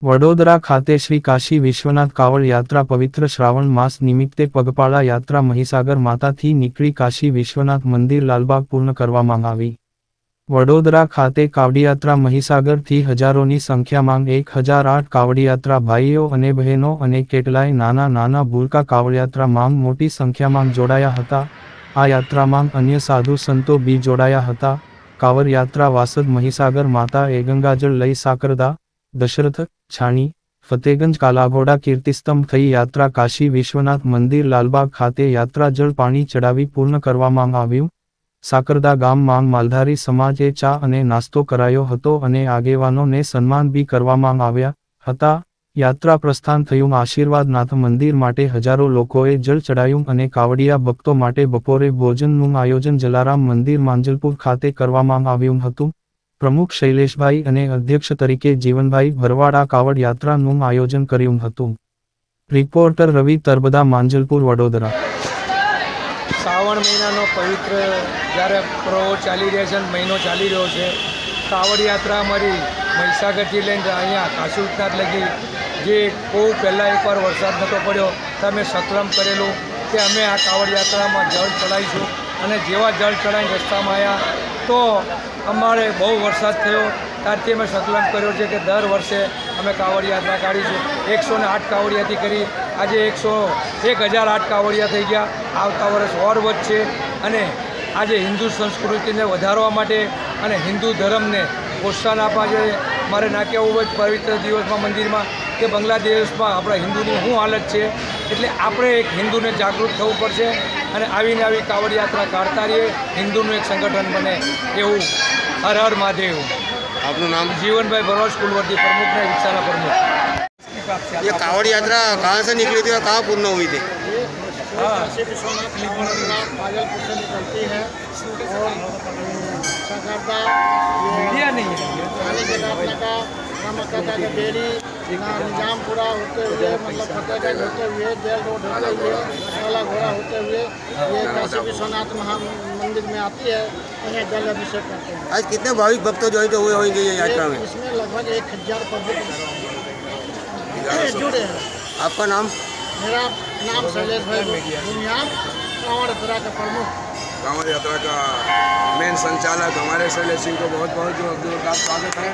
વડોદરા ખાતે શ્રી કાશી વિશ્વનાથ કાવડ યાત્રા પવિત્ર શ્રાવણ માસ નિમિત્તે પગપાળા યાત્રા મહીસાગર માતાથી નીકળી કાશી વિશ્વનાથ મંદિર લાલબાગ પૂર્ણ કરવામાં આવી. વડોદરા ખાતે કાવડિયાત્રા મહીસાગરથી હજારોની સંખ્યામાં 1008 કાવડિયાત્રા ભાઈઓ અને બહેનો અને કેટલાય નાના ભૂલકા કાવડિયાત્રામાં મોટી સંખ્યામાં જોડાયા હતા. આ યાત્રામાં અન્ય સાધુ સંતો બી જોડાયા હતા. કાવડ યાત્રા વાસદ મહીસાગર માતા એ ગંગાજળ લઈ સાકરદા, દશરથ, છાણી, ફતેગંજ કાલાઘોડા કીર્તિસ્તંભ થઈ યાત્રા કાશી વિશ્વનાથ મંદિર લાલબાગ ખાતે યાત્રા જળ પાણી ચડાવી પૂર્ણ કરવામાં આવ્યું. સાકરદા ગામમાં માલધારી સમાજે ચા અને નાસ્તો કરાયો હતો અને આગેવાનોને સન્માન બી કરવામાં આવ્યા હતા. યાત્રા પ્રસ્થાન થયું. આશીર્વાદનાથ મંદિર માટે હજારો લોકોએ જળ ચડાયું અને કાવડિયા ભક્તો માટે બપોરે ભોજનનું આયોજન જલારામ મંદિર માંજલપુર ખાતે કરવામાં આવ્યું હતું. પ્રમુખ શૈલેષભાઈ અને અધ્યક્ષ તરીકે જીવનભાઈ ભરવાડા કાવડ યાત્રાનું આયોજન કર્યું હતું. રિપોર્ટર રવિ તરબદા, માંજલપુર, વડોદરા. શ્રાવણ મહિનાનો પવિત્ર જ્યારે પર્વો ચાલી રહ્યા છે અને મહિનો ચાલી રહ્યો છે, કાવડ યાત્રા અમારી મહીસાગરથી લઈને અહીંયા કાશી વિશ્વનાથ લગી, જે બહુ પહેલાં એકવાર વરસાદ નહોતો પડ્યો તો અમે સંકલ્પ કરેલું કે અમે આ કાવડ યાત્રામાં જળ ચડાવીશું અને જેવા જળ ચડાવીને રસ્તામાં આવ્યા તો અમારે બહુ વરસાદ થયો. ત્યારથી અમે સંકલ્પ કર્યો છે કે દર વર્ષે અમે કાવડ યાત્રા કાઢીશું. 108 કાવડિયાથી કરી આજે 1008 કાવડિયા થઈ ગયા. આવતા વર્ષ ઓર વધશે અને આજે હિન્દુ સંસ્કૃતિને વધારવા માટે અને હિન્દુ ધર્મને પ્રોત્સાહન આપવા જોઈએ. મારે ના કહેવું જ પવિત્ર દિવસમાં મંદિરમાં કે બાંગ્લાદેશમાં આપણા હિન્દુની શું હાલત છે, એટલે આપણે એક હિન્દુને જાગૃત થવું પડશે અને આવીને આવી કાવડ યાત્રા કાઢતા રહીએ, હિન્દુનું એક સંગઠન બને એવું. હર હર મહાદેવ. आपका नाम? जीवनभाई भरवाड़, स्कूल वर्दी प्रमुख ने विचारा प्रमुख. ये कावड़ यात्रा कहाँ से निकली थी और कहाँ पूर्ण हुई थी? काशी विश्वनाथ माजलपुर से निकलती है और साकरदा मीडिया नहीं है, का रामकथा का डेरी निजामपुरा होते हुए मतलब फतेहगंज होते हुए जेल रोड होते हुए काला घोड़ा होते हुए ये काशी विश्वनाथ मंदिर में आती है. यहाँ जल अभिषेक करते हैं. आज कितने भाविक भक्त जो हुए होंगे ये यात्रा में? इसमें लगभग 1000 पब्लिक जुड़े हैं. आपका नाम? मेरा नाम शैलेष भाई बुनियाद, कांवड़ यात्रा का प्रमुख. कांवड़ यात्रा का मेन संचालक हमारे शैलेश सिंह को बहुत बहुत जो स्वागत है.